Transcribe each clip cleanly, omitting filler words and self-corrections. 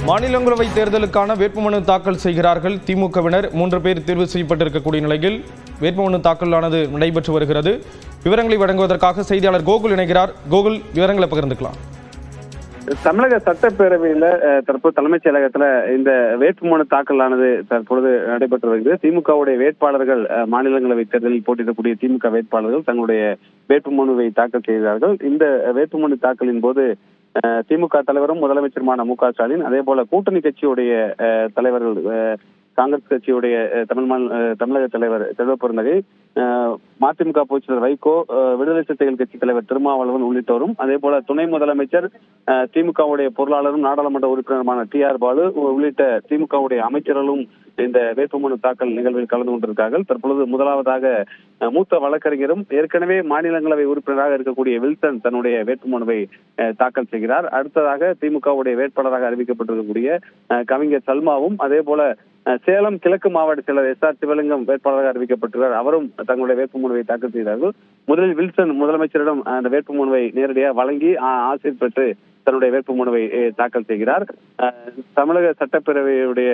மாநிலங்களவை தேர்தலுக்கான வேட்புமனு தாக்கல் செய்கிறார்கள் திமுகவினர். 3 பேர் தேர்வு செய்யப்பட்டிருக்கக்கூடிய நிலையில் வேட்புமனு தாக்கலானது நடைபெற்று வருகிறது. விவரங்களை வழங்குவதற்காக செய்தியாளர் கோகுல் இணைகிறார். கோகுல், விவரங்களை பகிர்ந்துக்கலாம். தமிழக சட்டப்பேரவையில தற்போது தலைமைச் செயலகத்துல இந்த வேட்புமனு தாக்கலானது தற்பொழுது நடைபெற்று வருகிறது. திமுகவுடைய வேட்பாளர்கள் மாநிலங்களவை தேர்தலில் போட்டியிடக்கூடிய திமுக வேட்பாளர்கள் தங்களுடைய வேட்புமனுவை தாக்கல் செய்கிறார்கள். இந்த வேட்புமனு தாக்கலின் போது திமுக தலைவரும் முதலமைச்சருமான மு.க. ஸ்டாலின், அதே போல கூட்டணி கட்சியுடைய தலைவர்கள், காங்கிரஸ் கட்சியுடைய தமிழக தலைவர் செல்வ பெருந்தகை, மதிமுக பொதுச்செயலர் வைகோ, விடுதலை சிறுத்தைகள் கட்சி தலைவர் திருமாவளவன் உள்ளிட்டோரும், அதே போல துணை முதலமைச்சர், திமுகவுடைய பொருளாளரும் நாடாளுமன்ற உறுப்பினருமான டி.ஆர். பாலு உள்ளிட்ட திமுகவுடைய அமைச்சர்களும் இந்த வேட்புமனு தாக்கல் நிகழ்வில் கலந்து கொண்டிருக்கிறார்கள். தற்பொழுது முதலாவதாக மூத்த வழக்கறிஞரும் ஏற்கனவே மாநிலங்களவை உறுப்பினராக இருக்கக்கூடிய வில்சன் தன்னுடைய வேட்புமனுவை தாக்கல் செய்கிறார். அடுத்ததாக திமுகவுடைய வேட்பாளராக அறிவிக்கப்பட்டிருக்கக்கூடிய கவிஞர் சல்மாவும், அதே போல சேலம் கிழக்கு மாவட்ட செயலர் எஸ்.ஆர். சிவலிங்கம் வேட்பாளராக அறிவிக்கப்பட்டிருக்கிறார். அவரும் தங்களுடைய வேட்புமனுவை தாக்கல் செய்தார்கள். முதலில் வில்சன் முதலமைச்சரிடம் அந்த வேட்புமனுவை நேரடியாக வழங்கி ஆசிர் பெற்று தன்னுடைய வேட்புமனுவை தாக்கல் செய்கிறார். தமிழக சட்டப்பேரவையுடைய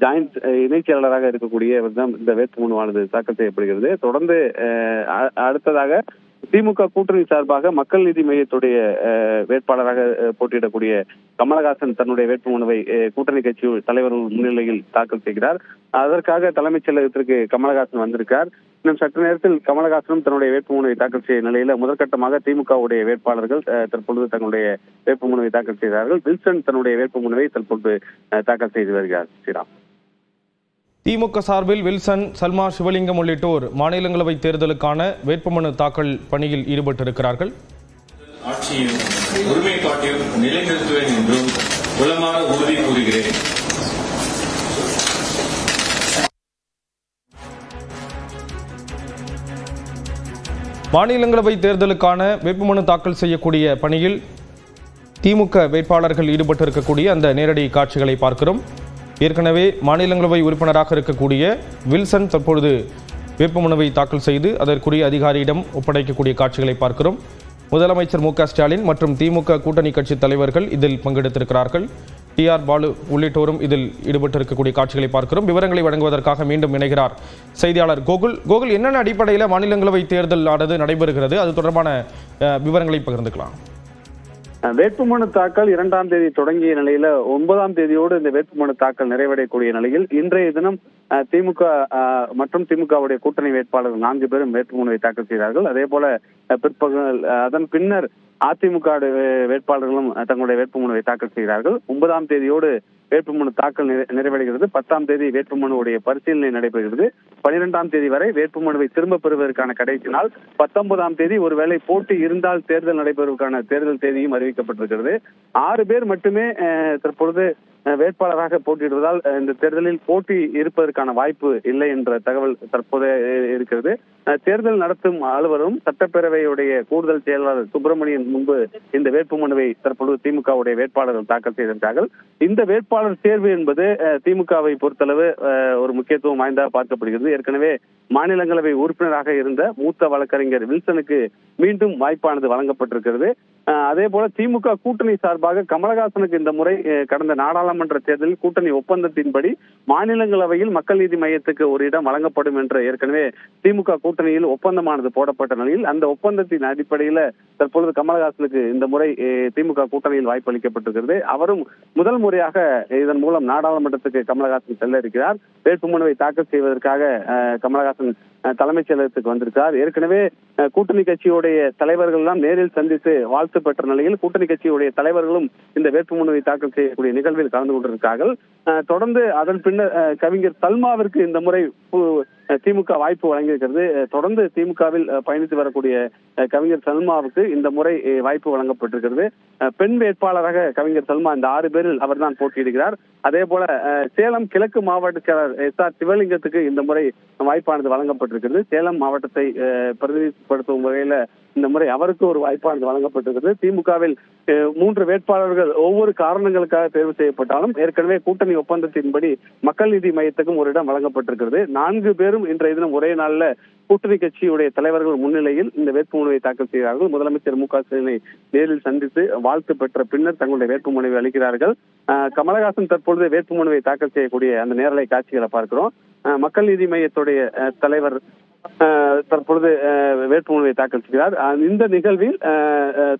ஜாயிண்ட் இணைச் செயலாளராக இருக்கக்கூடிய இந்த வேட்புமனுவானது தாக்கல் செய்யப்படுகிறது. தொடர்ந்து அடுத்ததாக திமுக கூட்டணி சார்பாக மக்கள் நீதி மையத்துடைய வேட்பாளராக போட்டியிடக்கூடிய கமலஹாசன் தன்னுடைய வேட்புமனுவை கூட்டணி கட்சி தலைவர்கள் முன்னிலையில் தாக்கல் செய்கிறார். அதற்காக தலைமைச் செயலகத்திற்கு கமலஹாசன் வந்திருக்கார். இன்னும் சற்று நேரத்தில் கமலஹாசனும் தன்னுடைய வேட்புமனுவை தாக்கல் செய்ய நிலையில முதற்கட்டமாக திமுகவுடைய வேட்பாளர்கள் தற்பொழுது தங்களுடைய வேட்புமனுவை தாக்கல் செய்தார்கள். வில்சன் தன்னுடைய வேட்புமனுவை தற்பொழுது தாக்கல் செய்து வருகிறார். ஸ்ரீராம். திமுக சார்பில் வில்சன், சல்மா, சிவலிங்கம் உள்ளிட்டோர் மாநிலங்களவை தேர்தலுக்கான வேட்புமனு தாக்கல் பணியில் ஈடுபட்டிருக்கிறார்கள். ஆட்சியும் ஒருமைப்பாட்டையும் நிலைநிறுத்துவேன் என்றும் உளமாற உறுதி கூறுகிறேன். மாநிலங்களவை தேர்தலுக்கான வேட்புமனு தாக்கல் செய்யக்கூடிய பணியில் திமுக வேட்பாளர்கள் ஈடுபட்டிருக்கக்கூடிய அந்த நேரடி காட்சிகளை பார்க்கிறோம். ஏற்கனவே மாநிலங்களவை உறுப்பினராக இருக்கக்கூடிய வில்சன் தற்பொழுது வேட்புமனுவை தாக்கல் செய்து அதற்குரிய அதிகாரியிடம் ஒப்படைக்கக்கூடிய காட்சிகளை பார்க்கிறோம். முதலமைச்சர் மு.க. ஸ்டாலின் மற்றும் திமுக கூட்டணி கட்சி தலைவர்கள் இதில் பங்கெடுத்திருக்கிறார்கள். டி.ஆர். பாலு உள்ளிட்டோரும் இதில் ஈடுபட்டிருக்கக்கூடிய காட்சிகளை பார்க்கிறோம். விவரங்களை வழங்குவதற்காக மீண்டும் இணைகிறார் செய்தியாளர் கோகுல். கோகுல், என்னென்ன அடிப்படையில் மாநிலங்களவை தேர்தல் ஆனது நடைபெறுகிறது? அது தொடர்பான விவரங்களை பகிர்ந்துக்கலாம். வேட்புமனு தாக்கல் 2ஆம் தேதி தொடங்கிய நிலையில 9ஆம் தேதியோடு இந்த வேட்புமனு தாக்கல் நிறைவடையக்கூடிய நிலையில் இன்றைய தினம் திமுக மற்றும் திமுகவுடைய கூட்டணி வேட்பாளர்கள் 4 பேரும் வேட்புமனுவை தாக்கல் செய்தார்கள். அதே போல பிற்பகல் அதன் பின்னர் அதிமுக வேட்பாளர்களும் தங்களுடைய வேட்புமனுவை தாக்கல் செய்கிறார்கள். 9ஆம் தேதியோடு வேட்புமனு தாக்கல் நிறைவடைகிறது. 10ஆம் தேதி வேட்புமனுடைய பரிசீலனை நடைபெறுகிறது. 12ஆம் தேதி வரை வேட்புமனுவை திரும்ப பெறுவதற்கான கடைசி நாள். 19ஆம் தேதி ஒருவேளை போட்டி இருந்தால் தேர்தல் நடைபெறுவதற்கான தேர்தல் தேதியும் அறிவிக்கப்பட்டிருக்கிறது. 6 பேர் மட்டுமே தற்பொழுது வேட்பாளராக போட்டியிடுவதால் இந்த தேர்தலில் போட்டி இருப்பதற்கான வாய்ப்பு இல்லை என்ற தகவல் தற்போது இருக்கிறது. தேர்தல் நடத்தும் அலுவலரும் சட்டப்பேரவையுடைய கூடுதல் செயலாளர் சுப்பிரமணியன் முன்பு இந்த வேட்புமனுவை தற்பொழுது திமுகவுடைய வேட்பாளர்கள் தாக்கல் செய்திருக்கிறார்கள். இந்த வேட்பாளர் தேர்வு என்பது திமுகவை பொறுத்தளவு ஒரு முக்கியத்துவம் வாய்ந்ததாக பார்க்கப்படுகிறது. ஏற்கனவே மாநிலங்களவை உறுப்பினராக இருந்த மூத்த வழக்கறிஞர் வில்சனுக்கு மீண்டும் வாய்ப்பானது வழங்கப்பட்டிருக்கிறது. அதே போல திமுக கூட்டணி சார்பாக கமலஹாசனுக்கு இந்த முறை கடந்த நாடாளுமன்ற தேர்தலில் கூட்டணி ஒப்பந்தத்தின்படி மாநிலங்களவையில் மக்கள் நீதி மையத்துக்கு ஒரு இடம் வழங்கப்படும் என்ற ஏற்கனவே திமுக கூட்டணியில் ஒப்பந்தமானது போடப்பட்ட நிலையில் அந்த ஒப்பந்தத்தின் அடிப்படையில் தற்பொழுது கமலஹாசனுக்கு இந்த முறை திமுக கூட்டணியில் வாய்ப்பு அளிக்கப்பட்டிருக்கிறது. அவரும் முதல் முறையாக இதன் மூலம் நாடாளுமன்றத்துக்கு கமலஹாசன் செல்ல இருக்கிறார். வேட்புமனுவை தாக்கல் செய்வதற்காக கமலஹாசன் தலைமைச் செயலகத்துக்கு வந்திருக்கிறார். ஏற்கனவே கூட்டணி கட்சியுடைய தலைவர்கள் எல்லாம் நேரில் சந்தித்து வாழ்த்து பெற்ற நிலையில் கூட்டணி கட்சியுடைய தலைவர்களும் இந்த வேட்புமனுவை தாக்கல் செய்யக்கூடிய நிகழ்வில் கலந்து கொண்டிருக்கிறார்கள். தொடர்ந்து அதன் பின்னர் கவிஞர் சல்மாவிற்கு இந்த முறை திமுக வாய்ப்பு வழங்கியிருக்கிறது. தொடர்ந்து திமுகவில் பயணித்து வரக்கூடிய கவிஞர் சல்மாவுக்கு இந்த முறை வாய்ப்பு வழங்கப்பட்டிருக்கிறது. பெண் வேட்பாளராக கவிஞர் சல்மா இந்த 6 பேரில் அவர்தான் போட்டியிடுகிறார். அதே போல சேலம் கிழக்கு மாவட்ட செயலர் எஸ்.ஆர். சிவலிங்கத்துக்கு இந்த முறை வாய்ப்பானது வழங்கப்பட்டிருக்கிறது. சேலம் மாவட்டத்தை பிரதிநிதித்துவப்படுத்தும் வகையில இந்த முறை அவருக்கு ஒரு வாய்ப்பானது வழங்கப்பட்டிருக்கிறது. திமுகவில் 3 வேட்பாளர்கள் ஒவ்வொரு காரணங்களுக்காக தேர்வு செய்யப்பட்டாலும் ஏற்கனவே கூட்டணி ஒப்பந்தத்தின்படி மக்கள் நீதி மையத்துக்கும் ஒரு இடம் வழங்கப்பட்டிருக்கிறது. 4 பேரும் பேரும் இன்றைய தினம் ஒரே நாள்ல கூட்டணி கட்சியுடைய தலைவர்கள் முன்னிலையில் இந்த வேட்புமனுவை தாக்கல் செய்கிறார்கள். முதலமைச்சர் மு.க.ஸ்டாலினை நேரில் சந்தித்து வாழ்த்து பெற்ற பின்னர் தங்களுடைய வேட்புமனுவை அளிக்கிறார்கள். கமலஹாசன் தற்பொழுது வேட்புமனுவை தாக்கல் செய்யக்கூடிய அந்த நேரலை காட்சிகளை பார்க்கிறோம். மக்கள் நீதி மையத்துடைய தலைவர் தற்பொழுது வேட்புமனுவை தாக்கல் செய்கிறார். இந்த நிகழ்வில்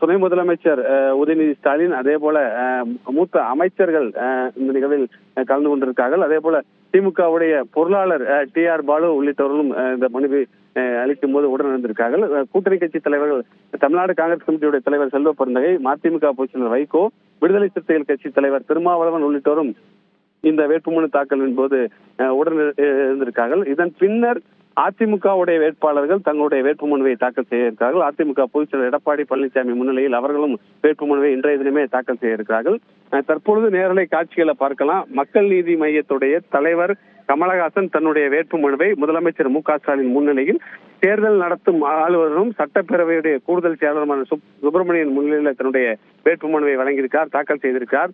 துணை முதலமைச்சர் உதயநிதி ஸ்டாலின், அதே போல மூத்த அமைச்சர்கள் இந்த நிகழ்வில் கலந்து கொண்டிருக்கிறார்கள். அதே போல திமுகவுடைய பொருளாளர் டி.ஆர். பாலு உள்ளிட்டவர்களும் இந்த மனுவை அளிக்கும் போது உடன் இருந்திருக்கார்கள். கூட்டணி கட்சி தலைவர்கள் தமிழ்நாடு காங்கிரஸ் கமிட்டியுடைய தலைவர் செல்வ பெருந்தகை, மதிமுக பொதுச்செயலாளர் வைகோ, விடுதலை சிறுத்தைகள் கட்சி தலைவர் திருமாவளவன் உள்ளிட்டோரும் இந்த வேட்புமனு தாக்கலின் போது உடன் இருந்திருக்கார்கள். இதன் பின்னர் அதிமுகவுடைய வேட்பாளர்கள் தங்களுடைய வேட்புமனுவை தாக்கல் செய்ய இருக்கிறார்கள். அதிமுக பொதுச்செயலர் எடப்பாடி பழனிசாமி முன்னிலையில் அவர்களும் வேட்புமனுவை இன்றைய தினமே தாக்கல் செய்ய இருக்கிறார்கள். தற்பொழுது நேரலை காட்சிகளை பார்க்கலாம். மக்கள் நீதி மையத்துடைய தலைவர் கமலஹாசன் தன்னுடைய வேட்புமனுவை முதலமைச்சர் மு.க.ஸ்டாலின் முன்னிலையில் தேர்தல் நடத்தும் அலுவலரும் சட்டப்பேரவையுடைய கூடுதல் செயலாளருமான சுப்பிரமணியன் முன்னிலையில் தன்னுடைய வேட்புமனுவை வழங்கியிருக்கார், தாக்கல் செய்திருக்கார்.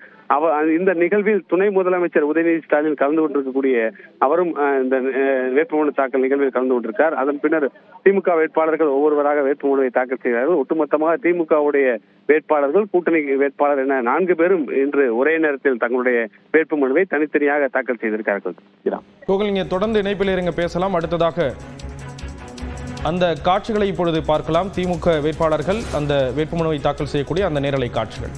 இந்த நிகழ்வில் துணை முதலமைச்சர் உதயநிதி ஸ்டாலின் கலந்து கொண்டிருக்கக்கூடிய அவரும் இந்த வேட்புமனு தாக்கல் நிகழ்வில் கலந்து கொண்டிருக்கார். அதன் பின்னர் திமுக வேட்பாளர்கள் ஒவ்வொருவராக வேட்புமனுவை தாக்கல் செய்கிறார்கள். ஒட்டுமொத்தமாக திமுகவுடைய வேட்பாளர்கள், கூட்டணி வேட்பாளர் என 4 பேரும் இன்று ஒரே நேரத்தில் தங்களுடைய வேட்புமனுவை தனித்தனியாக தாக்கல் செய்திருக்கிறார்கள். நீங்க தொடர்ந்து இணைப்பில் இருங்க, பேசலாம். அடுத்ததாக அந்த காட்சிகளை இப்பொழுது பார்க்கலாம். திமுக வேட்பாளர்கள் அந்த வேட்புமனுவை தாக்கல் செய்யக்கூடிய அந்த நேரலை காட்சிகள்.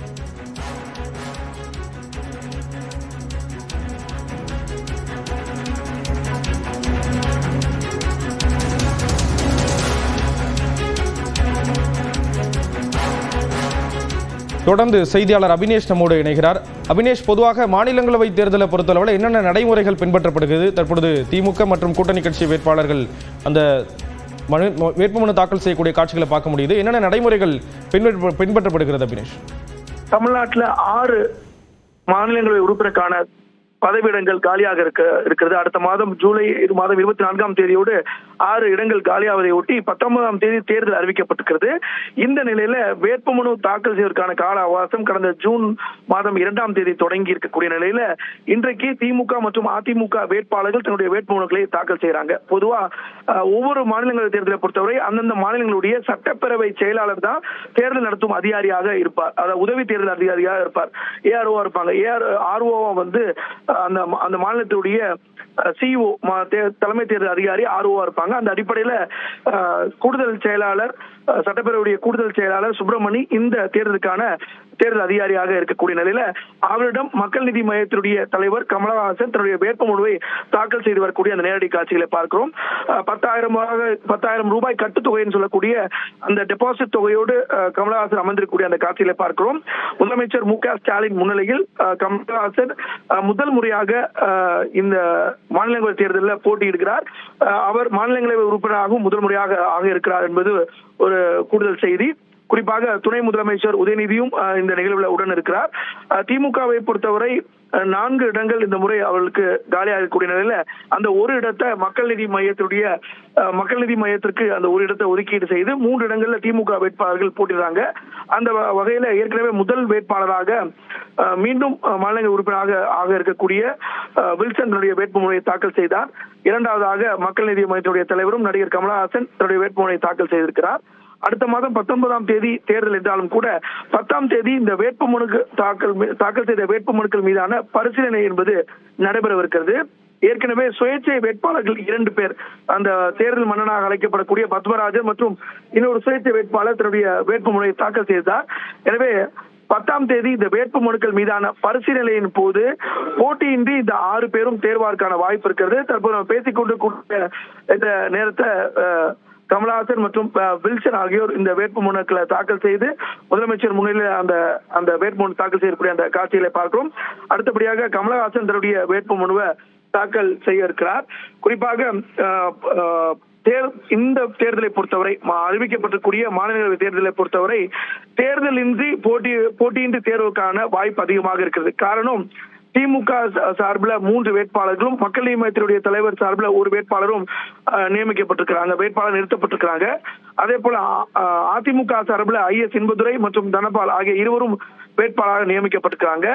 தொடர்ந்து செய்தியாளர் அபினேஷ் நம்மோடு இணைகிறார். அபினேஷ், பொதுவாக மாநிலங்களவை தேர்தலை பொறுத்தளவில் என்னென்ன நடைமுறைகள் பின்பற்றப்படுகிறது? தற்பொழுது திமுக மற்றும் கூட்டணி கட்சி வேட்பாளர்கள் அந்த வேட்புமனு தாக்கல் செய்யக்கூடிய காட்சிகளை பார்க்க முடியுது. என்னென்ன நடைமுறைகள் பின்பற்றப்படுகிறது அபினேஷ்? தமிழ்நாட்டில் 6 மாநிலங்களவை உறுப்பினருக்கான பதவியிடங்கள் காலியாக இருக்கிறது. அடுத்த மாதம் ஜூலை மாதம் 24ஆம் தேதியோடு 6 இடங்கள் காலியாவதை ஒட்டி 19ஆம் தேதி தேர்தல் அறிவிக்கப்பட்டிருக்கிறது. இந்த நிலையில வேட்புமனு தாக்கல் செய்வதற்கான கால அவகாசம் கடந்த ஜூன் மாதம் 2ஆம் தேதி தொடங்கி இருக்கக்கூடிய நிலையில இன்றைக்கு திமுக மற்றும் அதிமுக வேட்பாளர்கள் தன்னுடைய வேட்புமனுக்களை தாக்கல் செய்யறாங்க. பொதுவா ஒவ்வொரு மாநிலங்களவை தேர்தலை பொறுத்தவரை அந்தந்த மாநிலங்களுடைய சட்டப்பேரவை செயலாளர் தான் தேர்தல் நடத்தும் அதிகாரியாக இருப்பார். அதாவது உதவி தேர்தல் அதிகாரியாக இருப்பார். ஏஆர்ஓ இருப்பாங்க. ஆர்ஓ வந்து அந்த மாநிலத்துடைய சிஇஓ தலைமை தேர்தல் அதிகாரி ஆர்ஓ இருப்பாங்க. அந்த அடிப்படையில கூடுதல் செயலாளர், சட்டப்பேரவையுடைய கூடுதல் செயலாளர் சுப்பிரமணி இந்த தேர்தலுக்கான தேர்தல் அதிகாரியாக இருக்கக்கூடிய நிலையில அவரிடம் மக்கள் நீதி மையத்தினுடைய தலைவர் கமலஹாசன் தன்னுடைய வேட்புமனுவை தாக்கல் செய்து வரக்கூடிய அந்த நேரடி காட்சிகளை பார்க்கிறோம். 10,000 ரூபாய் கட்டுத்தொகைன்னு சொல்லக்கூடிய அந்த டெபாசிட் தொகையோடு கமலஹாசன் அமர்ந்திருக்கக்கூடிய அந்த காட்சிகளை பார்க்கிறோம். முதலமைச்சர் மு.க.ஸ்டாலின் முன்னிலையில் கமலஹாசன் முதல் முறையாக இந்த மாநிலங்களவை தேர்தலில் போட்டியிடுகிறார். அவர் மாநிலங்களவை உறுப்பினராகவும் முதல் முறையாக ஆக இருக்கிறார் என்பது ஒரு கூடுதல் செய்தி. குறிப்பாக துணை முதலமைச்சர் உதயநிதியும் இந்த நிகழ்வில் உடன் இருக்கிறார். திமுகவை பொறுத்தவரை 4 இடங்கள் இந்த முறை அவர்களுக்கு காலியாக இருக்கக்கூடிய நிலையில அந்த ஒரு இடத்தை மக்கள் நீதி மையத்திற்கு அந்த ஒரு இடத்தை ஒதுக்கீடு செய்து 3 இடங்கள்ல திமுக வேட்பாளர்கள் போட்டிடுறாங்க. அந்த வகையில ஏற்கனவே முதல் வேட்பாளராக மீண்டும் மாநில உறுப்பினராக ஆக இருக்கக்கூடிய வில்சன் தன்னுடைய வேட்புமனுவை தாக்கல் செய்தார். இரண்டாவதாக மக்கள் நீதி மையத்தினுடைய தலைவரும் நடிகர் கமலஹாசன் தன்னுடைய வேட்புமனுவை தாக்கல் செய்திருக்கிறார். அடுத்த மாதம் 19ஆம் தேதி தேர்தல் என்றாலும் கூட 10ஆம் தேதி இந்த வேட்புமனு தாக்கல் செய்த வேட்புமனுக்கள் மீதான பரிசீலனை என்பது நடைபெறவிருக்கிறது. ஏற்கனவே சுயேட்சை வேட்பாளர்கள் 2 பேர் அந்த தேர்தல் மன்னனாக அழைக்கப்படக்கூடிய பத்மராஜன் மற்றும் இன்னொரு சுயேட்சை வேட்பாளர் தன்னுடைய வேட்புமனுவை தாக்கல் செய்தார். எனவே 10ஆம் தேதி இந்த வேட்புமனுக்கள் மீதான பரிசீலனையின் போது போட்டியின்றி இந்த 6 பேரும் தேர்வார்க்கான வாய்ப்பு இருக்கிறது. தற்போது பேசிக்கொண்டு இந்த நேரத்தை கமலஹாசன் மற்றும் வில்சன் ஆகியோர் இந்த வேட்புமனுக்களை தாக்கல் செய்து முதலமைச்சர் முன்னிலையில் அந்த வேட்புமனு தாக்கல் செய்யக்கூடிய அந்த காட்சிகளை பார்க்கிறோம். அடுத்தபடியாக கமலஹாசன் தன்னுடைய வேட்புமனுவை தாக்கல் செய்ய இருக்கிறார். குறிப்பாக இந்த தேர்தலை பொறுத்தவரை அறிவிக்கப்பட்டிருக்கூடிய மாநிலங்களவை தேர்தலை பொறுத்தவரை தேர்தலின்றி போட்டியின்றி தேர்வுக்கான வாய்ப்பு அதிகமாக இருக்கிறது. காரணம், திமுக சார்பில் 3 வேட்பாளர்களும் மக்கள் நீதி மையத்தினுடைய தலைவர் சார்பில் ஒரு வேட்பாளரும் நியமிக்கப்பட்டிருக்கிறாங்க, வேட்பாளர் நிறுத்தப்பட்டிருக்கிறாங்க. அதே போல அதிமுக சார்பில் IS இன்பதுரை மற்றும் தனபால் ஆகிய இருவரும் வேட்பாளராக நியமிக்கப்பட்டிருக்கிறாங்க.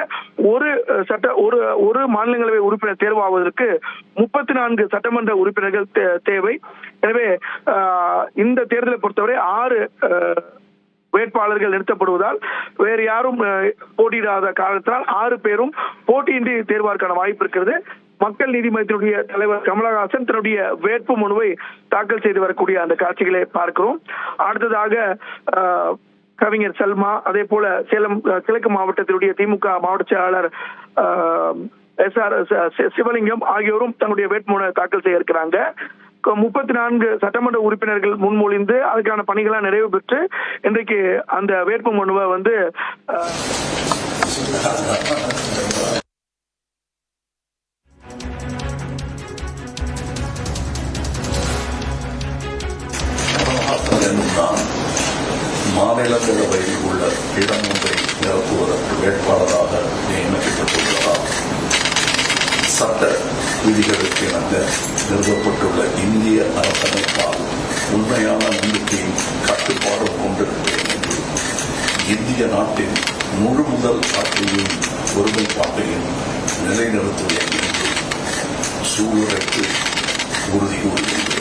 ஒரு மாநிலங்களவை உறுப்பினர் தேர்வாவதற்கு 34 சட்டமன்ற உறுப்பினர்கள் தேவை. எனவே இந்த தேர்தலை பொறுத்தவரை 6 வேட்பாளர்கள் நிறுத்தப்படுவதால் வேறு யாரும் போட்டியிடாத காரணத்தால் 6 பேரும் போட்டியின்றி தேர்வார்க்கான வாய்ப்பு இருக்கிறது. மக்கள் நீதி மய்யத்தினுடைய தலைவர் கமலஹாசன் தன்னுடைய வேட்பு மனுவை தாக்கல் செய்து வரக்கூடிய அந்த காட்சிகளை பார்க்கிறோம். அடுத்ததாக கவிஞர் சல்மா, அதே போல சேலம் கிழக்கு மாவட்டத்தினுடைய திமுக மாவட்ட செயலாளர் SR சிவலிங்கம் ஆகியோரும் தன்னுடைய வேட்புமனு தாக்கல் செய்ய இருக்கிறாங்க. 34 சட்டமன்ற உறுப்பினர்கள் முன்மொழிந்து அதுக்கான பணிகளாக நிறைவு பெற்று இன்றைக்கு அந்த வேட்பு மனுவை மாநிலங்களவையில் உள்ள இடம் ஒன்றை நிரப்புவதற்கு வேட்பாளராக நியமிக்கப்பட்டுள்ளதால் சட்ட விதிகளுக்கு இணங்க நிறுவப்பட்டுள்ள இந்திய அரசமைப்பால் உண்மையான நம்பிக்கையும் கட்டுப்பாடும் கொண்டிருக்கிறேன் என்று இந்திய நாட்டின் முழு முதல் ஆட்சியையும் ஒருமைப்பாட்டையும் நிலைநிறுத்துவேன் என்று சூளுரைத்து உறுதி கூறுகின்றேன்.